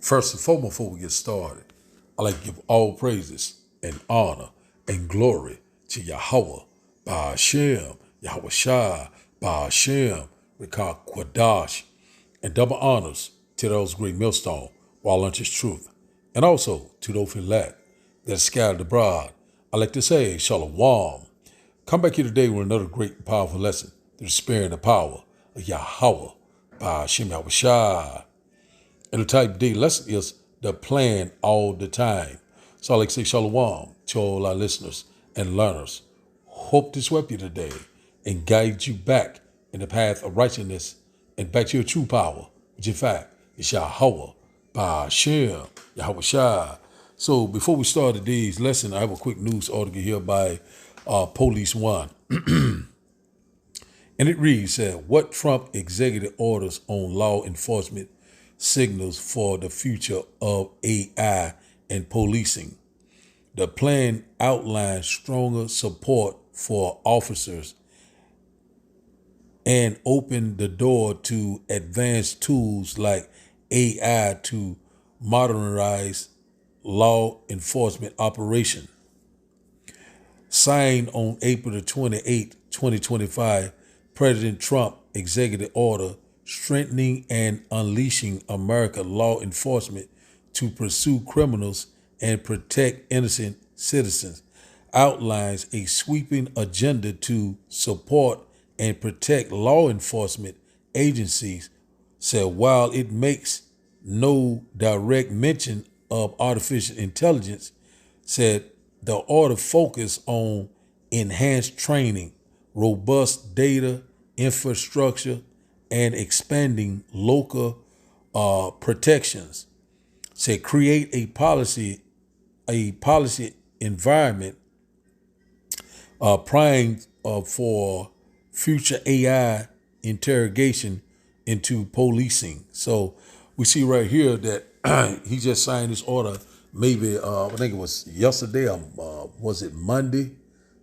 First and foremost, before we get started, I like to give all praises and honor and glory to Yahweh, Ba'ashem, Yahweh Shai, Ba'ashem, Rikah Kwadash, and double honors to those great millstone, while unto truth, and also to those elect that are scattered abroad. I like to say, Shalom. Come back here today with another great and powerful lesson through the spirit and the power of Yahweh, Ba'ashem, Yahweh Shai. And the type D lesson is the plan all the time. So I like to say shalom to all our listeners and learners. Hope to sweep you today and guide you back in the path of righteousness and back to your true power, which in fact is Yahweh, Ba'ashem, Yahweh Shai. So before we start today's lesson, I have a quick news article here by Police One. And it reads, what Trump executive orders on law enforcement signals for the future of AI and policing. The plan outlines stronger support for officers and open the door to advanced tools like AI to modernize law enforcement operation. Signed on April the 28th, 2025, President Trump executive order strengthening and unleashing American law enforcement to pursue criminals and protect innocent citizens outlines a sweeping agenda to support and protect law enforcement agencies, said while it makes no direct mention of artificial intelligence, said the order focused on enhanced training, robust data infrastructure, and expanding local protections. Said create a policy environment primed for future AI interrogation into policing. So we see right here that he just signed this order. Maybe I think it was yesterday. Was it Monday?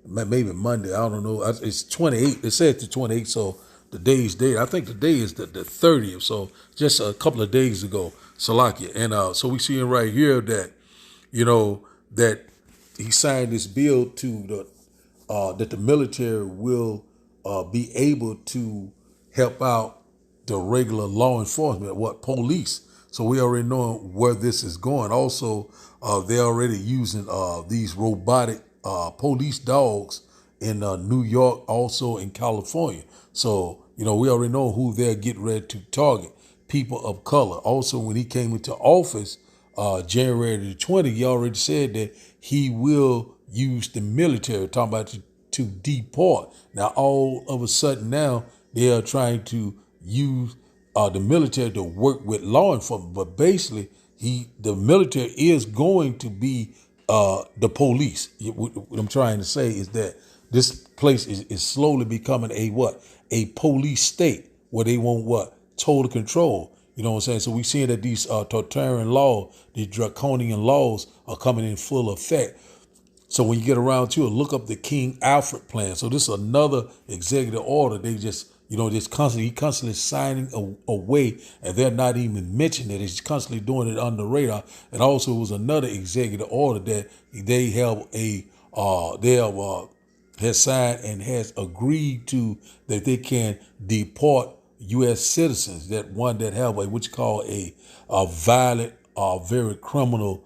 Maybe Monday. I don't know. It's 28. It said the 28th. So the day's date. I think the day is the 30th. So just a couple of days ago, Salakia. And so we see right here that, that he signed this bill to that the military will be able to help out the regular law enforcement, police. So we already know where this is going. Also, they're already using these robotic police dogs in New York, also in California. So, we already know who they're getting ready to target, people of color. Also, when he came into office, January the 20th, he already said that he will use the military, talking about to deport. Now, all of a sudden now, they are trying to use the military to work with law enforcement. But basically, the military is going to be the police. What I'm trying to say is that this place is slowly becoming a police state where they want total control. You know what I'm saying? So we're seeing that these totalitarian laws, these draconian laws are coming in full effect. So when you get around to it, look up the King Alfred plan. So this is another executive order. They just, constantly signing away, and they're not even mentioning it. He's constantly doing it under the radar. And also it was another executive order that they have has signed and has agreed to that they can deport U.S. citizens that have what you call a violent, very criminal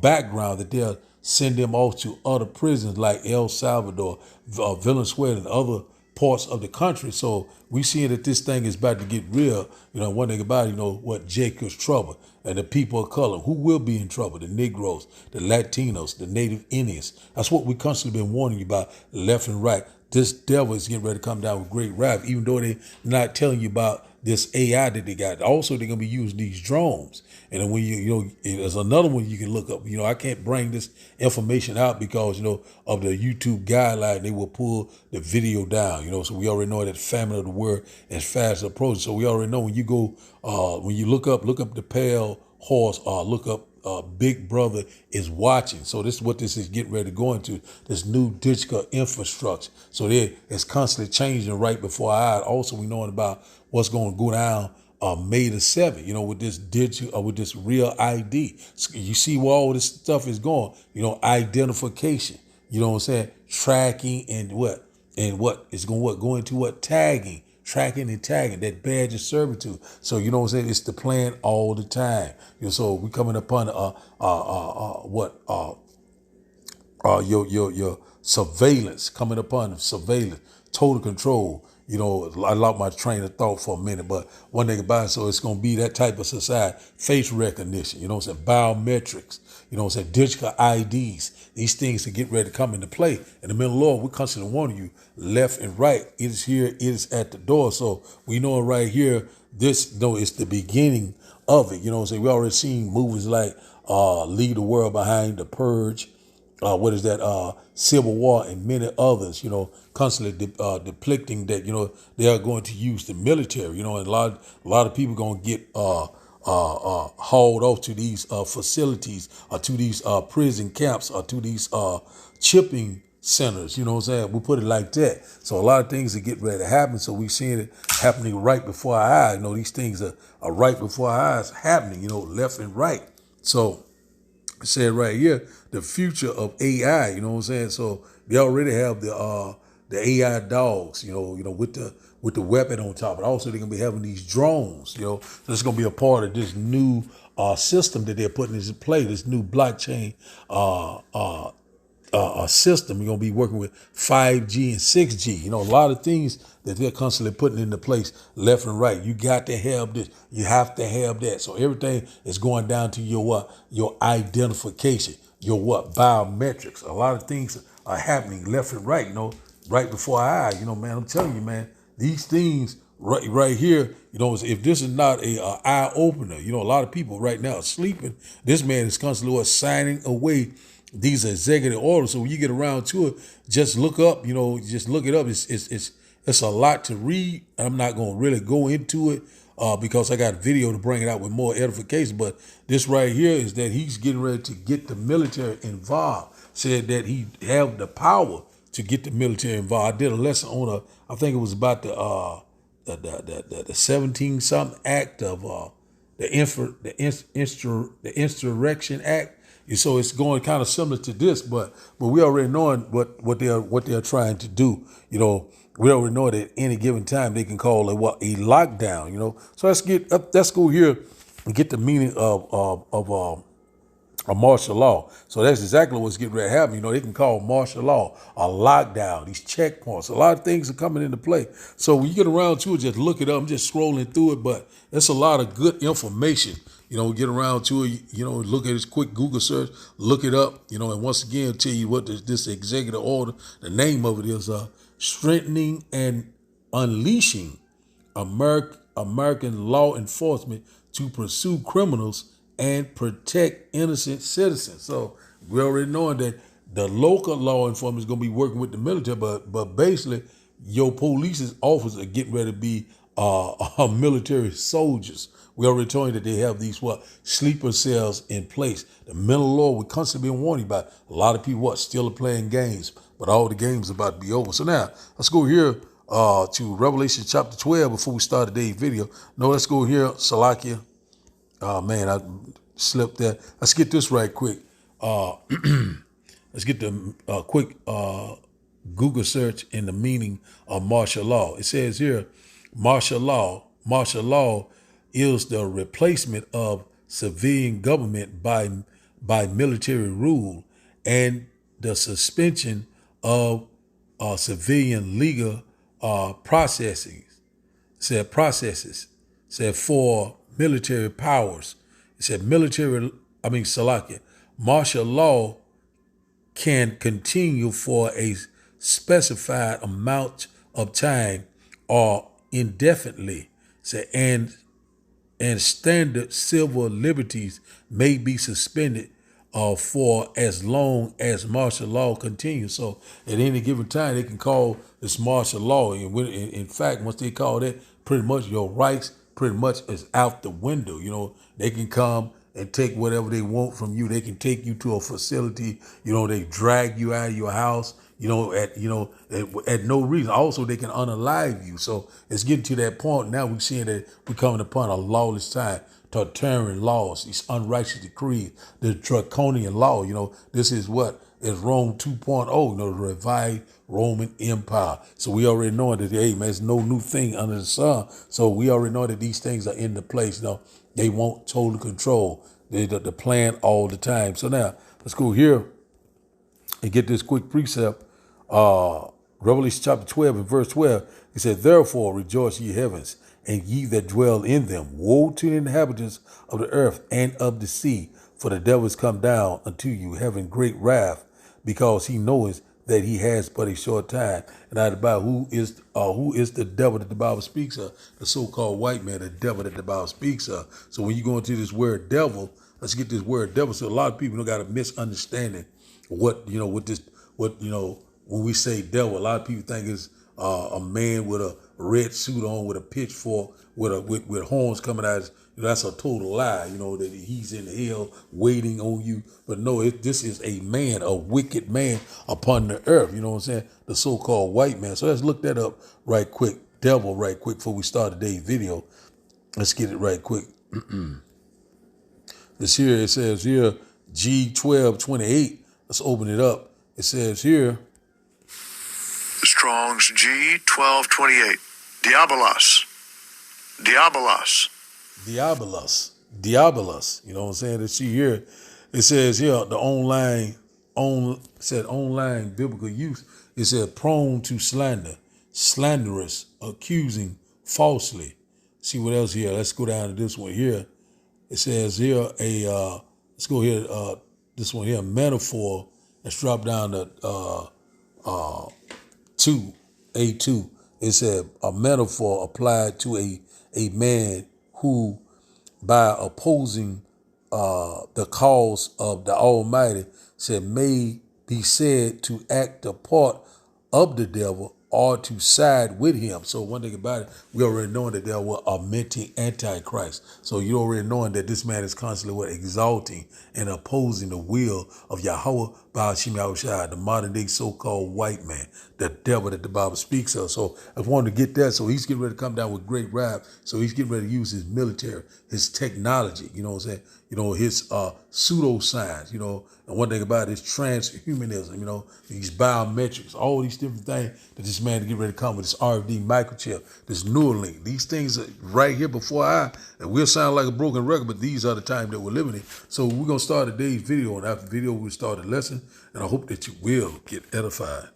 background, that they'll send them off to other prisons like El Salvador, Venezuela, and other parts of the country. So we see that this thing is about to get real. One thing about it, Jacob's trouble, and the people of color who will be in trouble, the Negroes, the Latinos, the Native Indians. That's what we constantly been warning you about, left and right. This devil is getting ready to come down with great wrath, even though they're not telling you about this AI that they got. Also, they're going to be using these drones. And then when there's another one you can look up. I can't bring this information out because, of the YouTube guideline. They will pull the video down, so we already know that famine of the word is fast approaching. So we already know when you go, when you look up the pale horse, look up Big Brother is watching. So this is what this is getting ready to go into, this new digital infrastructure. So it's constantly changing right before our eyes. Also, we knowing about what's going to go down May the 7th, with this digital, with this real ID. So you see where all this stuff is going, identification, what I'm saying? Tracking and what is going into what? Tagging, tracking and tagging, that badge of servitude. So, what I'm saying? It's the plan all the time. So we coming upon, your surveillance, coming upon surveillance, total control. I lost my train of thought for a minute, but one thing about it, so it's going to be that type of society. Face recognition, biometrics, digital IDs. These things to get ready to come into play. In the middle of the Lord, we constantly warning you left and right. It is here, it is at the door. So we know right here, this, it's the beginning of it. We already seen movies like Leave the World Behind, The Purge, Civil War, and many others, constantly depicting that, they are going to use the military, and a lot of people going to get hauled off to these facilities, or to these prison camps, or to these chipping centers, what I'm saying? We put it like that. So a lot of things are getting ready to happen. So we're seeing it happening right before our eyes. These things are right before our eyes happening, left and right. So it said right here, the future of AI, you know what I'm saying? So they already have the AI dogs, with the weapon on top. But also they're gonna be having these drones, so it's gonna be a part of this new system that they're putting into play, this new blockchain system. You're gonna be working with 5G and 6G. A lot of things that they're constantly putting into place, left and right. You got to have this. You have to have that. So everything is going down to your identification, your biometrics. A lot of things are happening left and right. Right before our eyes. Man, I'm telling you, man, these things right here. If this is not a eye opener, a lot of people right now are sleeping. This man is constantly signing away these executive orders. So when you get around to it, just look up, just look it up. It's a lot to read. I'm not going to really go into it because I got a video to bring it out with more edification. But this right here is that he's getting ready to get the military involved. Said that he have the power to get the military involved. I did a lesson on I think it was about the 17-something act of the Insurrection Act. So it's going kind of similar to this, but we already knowing what they're trying to do. We already know that at any given time they can call a lockdown. So let's go here and get the meaning of a martial law. So that's exactly what's getting ready to happen. They can call martial law a lockdown, these checkpoints. A lot of things are coming into play. So when you get around to it, just look it up. I'm just scrolling through it, but it's a lot of good information. Get around to it, look at this quick Google search, look it up, and once again, tell you what this executive order, the name of it is Strengthening and Unleashing American Law Enforcement to Pursue Criminals and Protect Innocent Citizens. So we already knowing that the local law enforcement is going to be working with the military, but basically your police officers are getting ready to be military soldiers. We already told you that they have these sleeper cells in place. The mental law we constantly been warning about. A lot of people still are playing games, but all the games are about to be over. So now let's go here to Revelation chapter 12 before we start today's video. No, let's go here, Salakia. Oh man, I slipped there. Let's get this right quick. Let's get the quick Google search in the meaning of martial law. It says here, martial law is the replacement of civilian government by military rule and the suspension of civilian legal processes. Said for military powers. It said martial law can continue for a specified amount of time or indefinitely. And standard civil liberties may be suspended for as long as martial law continues. So at any given time, they can call this martial law. And in fact, once they call that, pretty much your rights pretty much is out the window. They can come and take whatever they want from you. They can take you to a facility. They drag you out of your house. at no reason. Also, they can unalive you. So it's getting to that point now. We're seeing that we're coming upon a lawless time. Totalitarian laws, these unrighteous decrees, the draconian law. This is what is Rome 2.0. The revived Roman Empire. So we already know that, hey, man, there's no new thing under the sun. So we already know that these things are in the place. They want total control. The plan all the time. So now let's go here and get this quick precept. Revelation chapter 12 and verse 12. It said, therefore rejoice ye heavens, and ye that dwell in them. Woe to the inhabitants of the earth and of the sea, for the devil is come down unto you, having great wrath, because he knoweth that he has but a short time. And I about who is the devil that the Bible speaks of? The so-called white man, the devil that the Bible speaks of. So when you go into this word devil, let's get this word devil. So a lot of people got a misunderstanding of when we say devil. A lot of people think it's a man with a red suit on, with a pitchfork, with horns coming out. That's a total lie. That he's in hell waiting on you. But no, this is a man, a wicked man upon the earth. You know what I'm saying? The so-called white man. So let's look that up right quick. Devil right quick before we start today's video. Let's get it right quick. This here, it says here, G1228. Let's open it up. It says here, Strong's G1228. Diabolos. Diabolos. You know what I'm saying? Let's see here. It says here, the online biblical use. It said prone to slander, slanderous, accusing falsely. See what else here? Let's go down to this one here. It says here let's go here. This one here, metaphor. Let's drop down to A2. It said a metaphor applied to a man who, by opposing the cause of the Almighty, may be said to act the part of the devil or to side with him. So one thing about it, we already know that there were a minting antichrist. So you already knowing that this man is constantly exalting and opposing the will of Yahweh Ba'ashim Yahushua, the modern day so-called white man, the devil that the Bible speaks of. So I wanted to get that. So he's getting ready to come down with great wrath. So he's getting ready to use his military, his technology, you know what I'm saying? His pseudoscience, and one thing about it is transhumanism, these biometrics, all these different things that this man to get ready to come with, this RFD microchip, this Neuralink, these things are right here before and we'll sound like a broken record, but these are the times that we're living in. So we're going to start today's video, and after the video, we'll start a lesson, and I hope that you will get edified.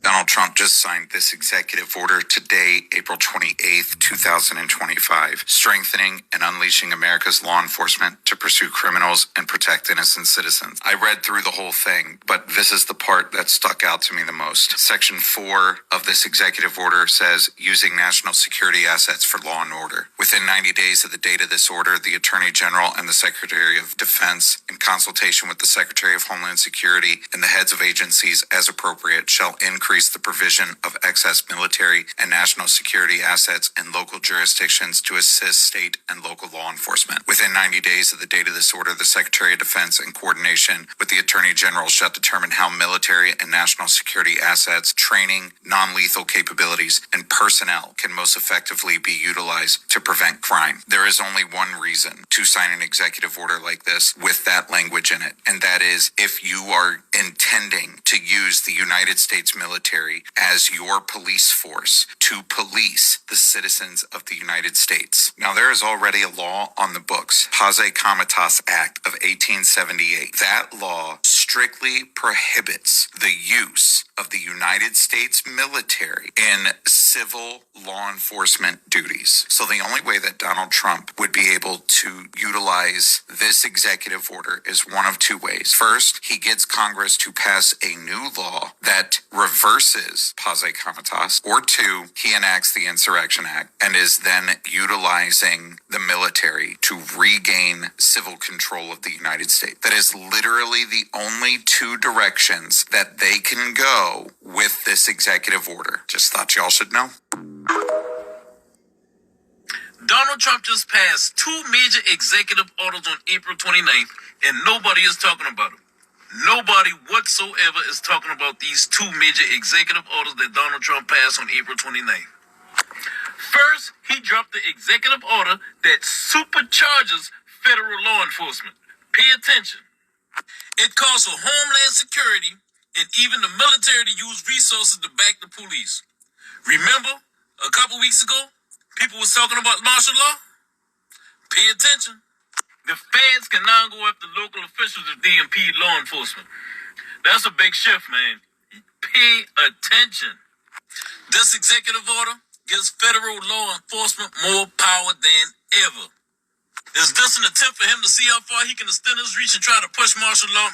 Donald Trump just signed this executive order today, April 28th, 2025, strengthening and unleashing America's law enforcement to pursue criminals and protect innocent citizens. I read through the whole thing, but this is the part that stuck out to me the most. Section 4 of this executive order says, using national security assets for law and order. Within 90 days of the date of this order, the Attorney General and the Secretary of Defense, in consultation with the Secretary of Homeland Security and the heads of agencies as appropriate, shall increase the provision of excess military and national security assets in local jurisdictions to assist state and local law enforcement. Within 90 days of the date of this order, the Secretary of Defense, in coordination with the Attorney General, shall determine how military and national security assets, training, non-lethal capabilities, and personnel can most effectively be utilized to prevent crime. There is only one reason to sign an executive order like this with that language in it, and that is if you are intending to use the United States military as your police force to police the citizens of the United States. Now, there is already a law on the books, Pase Comitas Act of 1878. That law strictly prohibits the use of the United States military in civil law enforcement duties. So the only way that Donald Trump would be able to utilize this executive order is one of two ways. First, he gets Congress to pass a new law that reverses Pase Comitas, or two, he enacts the Insurrection Act and is then utilizing the military to regain civil control of the United States. That is literally the only two directions that they can go with this executive order. Just thought y'all should know. Donald Trump just passed two major executive orders on April 29th, and nobody is talking about them. Nobody whatsoever is talking about these two major executive orders that Donald Trump passed on April 29th. First, he dropped the executive order that supercharges federal law enforcement. Pay attention. It calls for Homeland Security and even the military to use resources to back the police. Remember, a couple weeks ago, people was talking about martial law? Pay attention. The feds can now go after local officials if they impede law enforcement. That's a big shift, man. Pay attention. This executive order gives federal law enforcement more power than ever. Is this an attempt for him to see how far he can extend his reach and try to push martial law?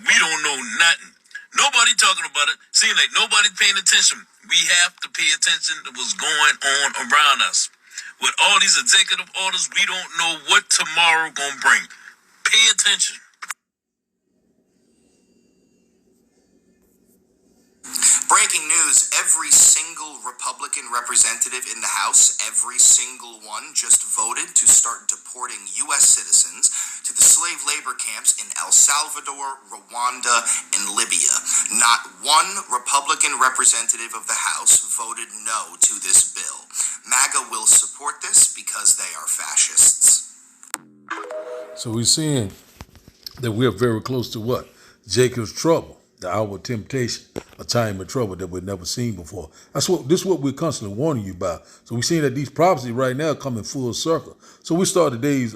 We don't know nothing. Nobody talking about it. Seems like nobody paying attention. We have to pay attention to what's going on around us. With all these executive orders, we don't know what tomorrow gonna bring. Pay attention. Breaking news, every single Republican representative in the House, every single one, just voted to start deporting U.S. citizens to the slave labor camps in El Salvador, Rwanda, and Libya. Not one Republican representative of the House voted no to this bill. MAGA will support this because they are fascists. So we're seeing that we're very close to what? Jacob's trouble, the hour of temptation, a time of trouble that we've never seen before. This is what we're constantly warning you about. So we're seeing that these prophecies right now come in full circle. So we start today's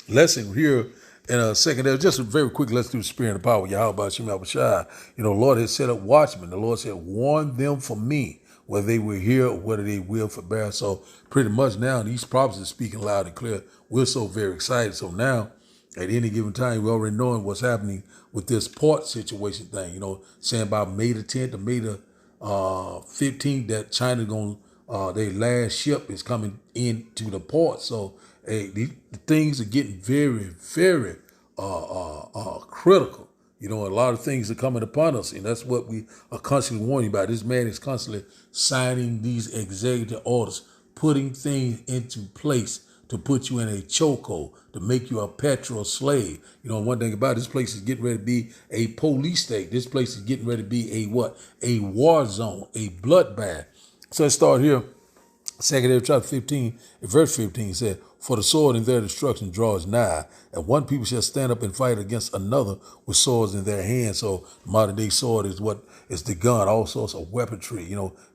lesson here in a second. Just very quick, let's do the spirit and the power. Yahweh Shem Abishai. The Lord has set up watchmen. The Lord said, warn them for me, whether they will hear or whether they will forbear. So pretty much now, these prophecies are speaking loud and clear. We're so very excited. So now, at any given time, we're already knowing what's happening with this port situation thing. Saying about May the 10th or May the 15th that China's going their last ship is coming into the port. So the things are getting very, very critical. A lot of things are coming upon us, and that's what we are constantly warning about. This man is constantly signing these executive orders, putting things into place to put you in a chokehold, to make you a petrol slave. One thing about this place is getting ready to be a police state. This place is getting ready to be a what? A war zone, a bloodbath. So let's start here. 2 chapter 15, verse 15 said, for the sword in their destruction draws nigh, and one people shall stand up and fight against another with swords in their hands. So modern day sword is what is the gun, all sorts of weaponry.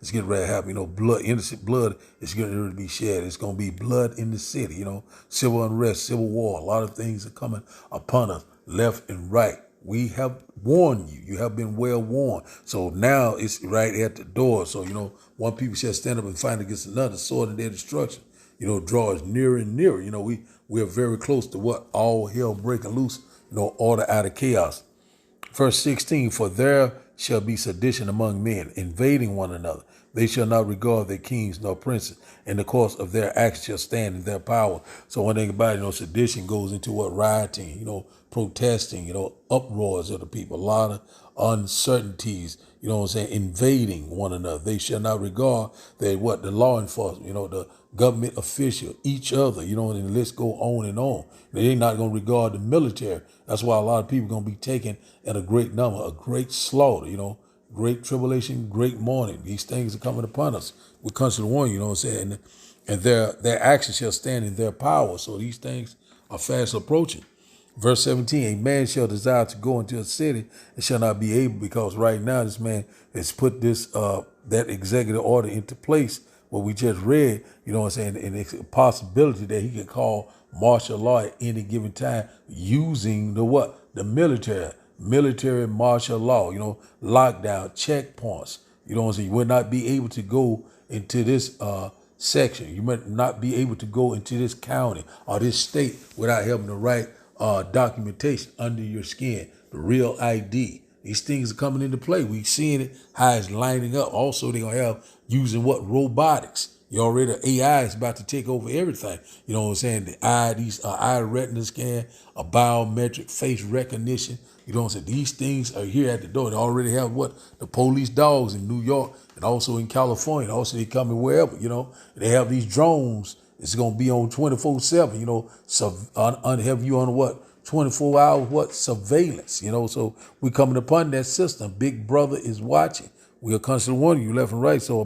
It's getting ready to happen. Blood, innocent blood is getting ready to be shed. It's going to be blood in the city. Civil unrest, civil war. A lot of things are coming upon us, left and right. We have warned you. You have been well warned. So now it's right at the door. So, one people shall stand up and fight against another, sword in their destruction. Draws nearer and nearer. We are very close to what? All hell breaking loose, order out of chaos. Verse 16, for there shall be sedition among men, invading one another. They shall not regard their kings nor princes. In the course of their acts shall stand in their power. So one thing about it, sedition goes into what? Rioting, protesting, uproars of the people, a lot of uncertainties, invading one another. They shall not regard the law enforcement, the government official, each other, and the list go on and on. They're not going to regard the military. That's why a lot of people are going to be taken in a great number, a great slaughter, great tribulation, great mourning. These things are coming upon us. We constantly warn you, and their actions shall stand in their power. So these things are fast approaching. Verse 17, a man shall desire to go into a city and shall not be able, because right now this man has put this that executive order into place, what we just read, and it's a possibility that he could call martial law at any given time using the military martial law, lockdown, checkpoints. You will not be able to go into this section. You might not be able to go into this county or this state without having the right documentation under your skin, the real ID. These things are coming into play. We're seeing it, how it's lining up. Also, they're going to have using robotics. AI is about to take over everything. The eye, these eye retina scan, a biometric face recognition. These things are here at the door. They already have the police dogs in New York and also in California. Also, they coming wherever, They have these drones. It's going to be on 24/7, so have you on 24-hour surveillance, So we're coming upon that system. Big brother is watching. We are constantly warning you left and right. So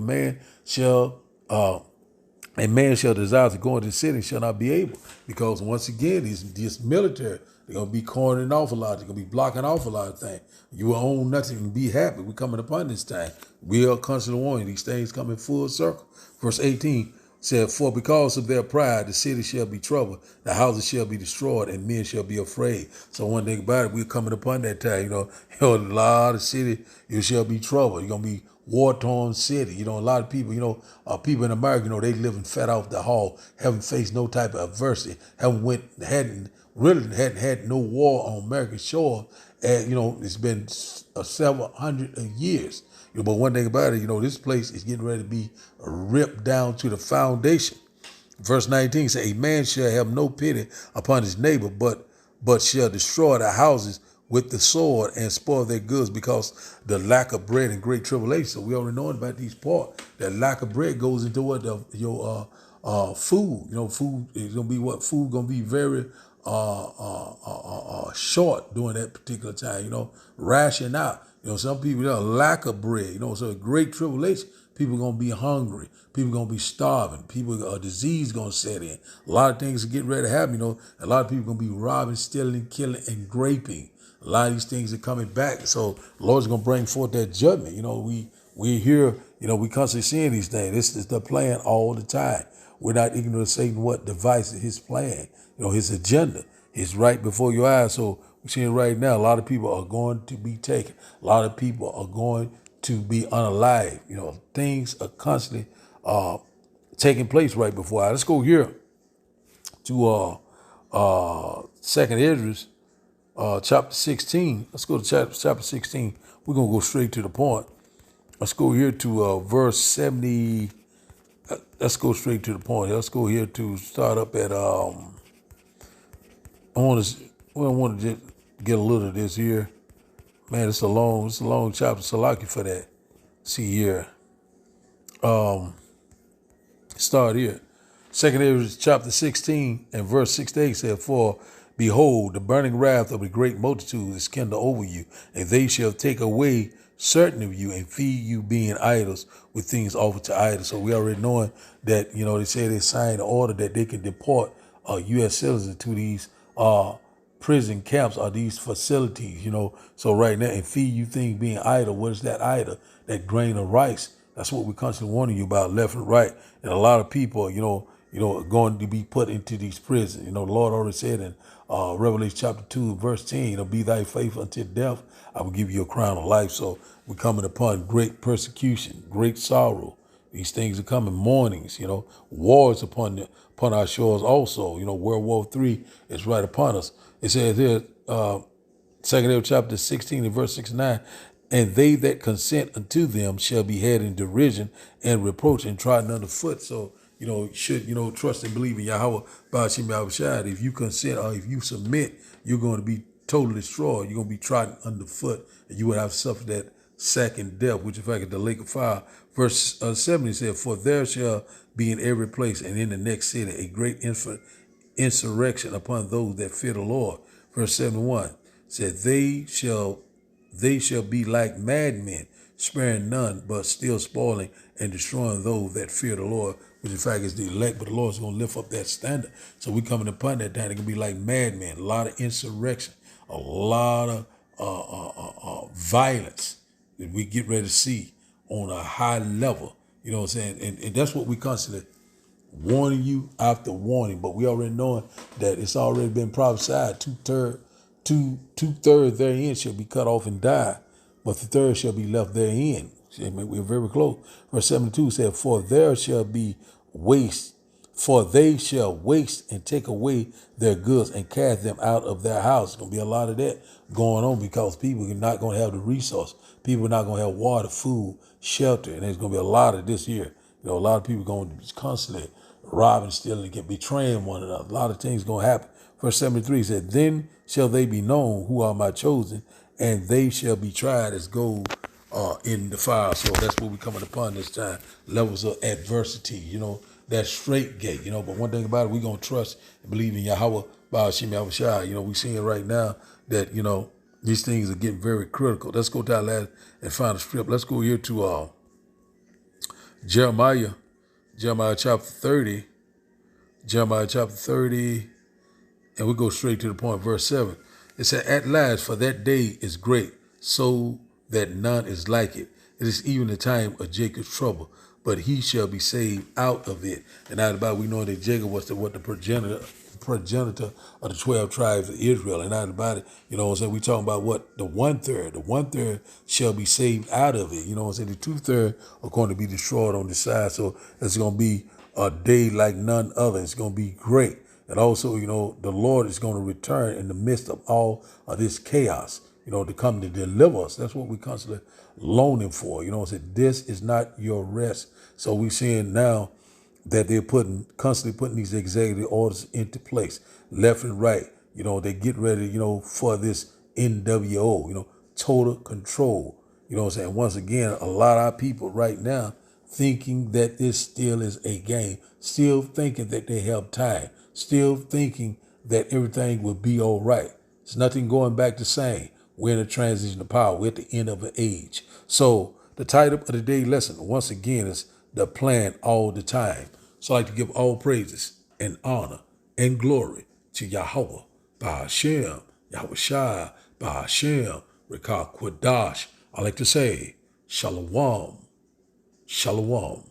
a man shall desire to go into the city and shall not be able. Because once again, this military, they're gonna be cornering off a lot, they're gonna be blocking off a lot of things. You will own nothing and be happy. We're coming upon this time. We are constantly warning these things coming full circle. Verse 18 said, for because of their pride, the city shall be troubled, the houses shall be destroyed, and men shall be afraid. So one thing about it, we're coming upon that time, a lot of city, you shall be troubled. You're going to be war-torn city. A lot of people, people in America, they living fat off the hall, haven't faced no type of adversity, hadn't had no war on American shore. And, it's been several hundred of years. But one thing about it, this place is getting ready to be ripped down to the foundation. Verse 19 says, a man shall have no pity upon his neighbor, but shall destroy the houses with the sword and spoil their goods because the lack of bread and great tribulation. So we already know about these parts. That lack of bread goes into what your food. Food is gonna be what food gonna be very short during that particular time. Ration out. Some people, a lack of bread, so great tribulation. People going to be hungry. People going to be starving. People, disease going to set in. A lot of things are getting ready to happen, A lot of people going to be robbing, stealing, killing, and raping. A lot of these things are coming back. So the Lord's going to bring forth that judgment. We hear, we constantly seeing these things. This is the plan all the time. We're not ignorant of Satan, what devices his plan, his agenda is right before your eyes. So we're seeing right now, a lot of people are going to be taken. A lot of people are going to be unalive. Things are constantly taking place right before our eyes. Let's go here to Second Esdras, chapter 16. Let's go to chapter 16. We're going to go straight to the point. Let's go here to verse 70. Let's go straight to the point. Let's go here to start up at I want to get a little of this here. Man, it's a long chapter. Salaki for that. See here. Start here. Second Esdras chapter 16 and verse 6 to 8 said, for behold, the burning wrath of a great multitude is kindled over you, and they shall take away certain of you and feed you being idols with things offered to idols. So we already knowing that, they say they signed an order that they can deport U.S. citizens to these prison camps or these facilities, So right now, and feed you things being idle. What is that idle? That grain of rice. That's what we're constantly warning you about left and right. And a lot of people, are going to be put into these prisons. The Lord already said in Revelation chapter 2, verse 10, be thy faithful until death, I will give you a crown of life. So we're coming upon great persecution, great sorrow. These things are coming, mournings, wars upon our shores also. World War III is right upon us. It says here, Second Esdras chapter 16 and verse 6 and 9, and they that consent unto them shall be had in derision and reproach and trodden underfoot. So, should, trust and believe in Yahweh, Ba'ashim Yahushua. If you consent or if you submit, you're going to be totally destroyed. You're going to be trodden underfoot, and you will have suffered that second death, which in fact is the lake of fire. Verse 70 said, for there shall be in every place and in the next city a great insurrection upon those that fear the Lord. Verse 71 said, they shall be like madmen, sparing none, but still spoiling and destroying those that fear the Lord, which in fact is the elect, but the Lord's going to lift up that standard. So we coming upon that time. They're going to be like madmen, a lot of insurrection, a lot of violence that we get ready to see on a high level. You know what I'm saying? And that's what we constantly warning you after warning, but we already knowing that it's already been prophesied. Two-thirds therein shall be cut off and die, but the third shall be left therein. We're very close. Verse 72 said, for there shall be waste, for they shall waste and take away their goods and cast them out of their house. It's going to be a lot of that going on because people are not going to have the resource. People are not going to have water, food, shelter, and there's going to be a lot of this here. A lot of people are going to be constantly robbing, stealing, and betraying one another. A lot of things going to happen. Verse 73 said, then shall they be known who are my chosen, and they shall be tried as gold in the fire. So that's what we're coming upon this time. Levels of adversity, that straight gate, you know. But one thing about it, we're going to trust and believe in Yahweh, Ba'ashim Yahushua. You know, we're seeing right now that, you know, these things are getting very critical. Let's go to our last and final script. Let's go here to Jeremiah chapter 30. Jeremiah chapter 30, and we go straight to the point, verse 7. It said, at last, for that day is great, so that none is like it. It is even the time of Jacob's trouble, but he shall be saved out of it. And out about we know that Jacob was the progenitor of the 12 tribes of Israel. And out about it, you know what I'm saying? We talking about what? The 1/3. The 1/3 shall be saved out of it. You know what I'm saying? The 2/3 are going to be destroyed on the side. So it's going to be a day like none other. It's going to be great. And also, you know, the Lord is going to return in the midst of all of this chaos, you know, to come to deliver us. That's what we constantly longing for. You know what I'm saying? This is not your rest. So we're seeing now that they're constantly putting these executive orders into place, left and right. You know, they get ready, you know, for this NWO, you know, total control. You know what I'm saying? Once again, a lot of our people right now thinking that this still is a game, still thinking that they have time, still thinking that everything will be all right. There's nothing going back the same. We're in a transition of power. We're at the end of an age. So the title of the day lesson, once again, is the plan all the time. So I like to give all praises and honor and glory to Yahweh, Ba'ashem, Yahushua, Ba'ashem, Rekah Quadash. I like to say, Shalom, Shalom.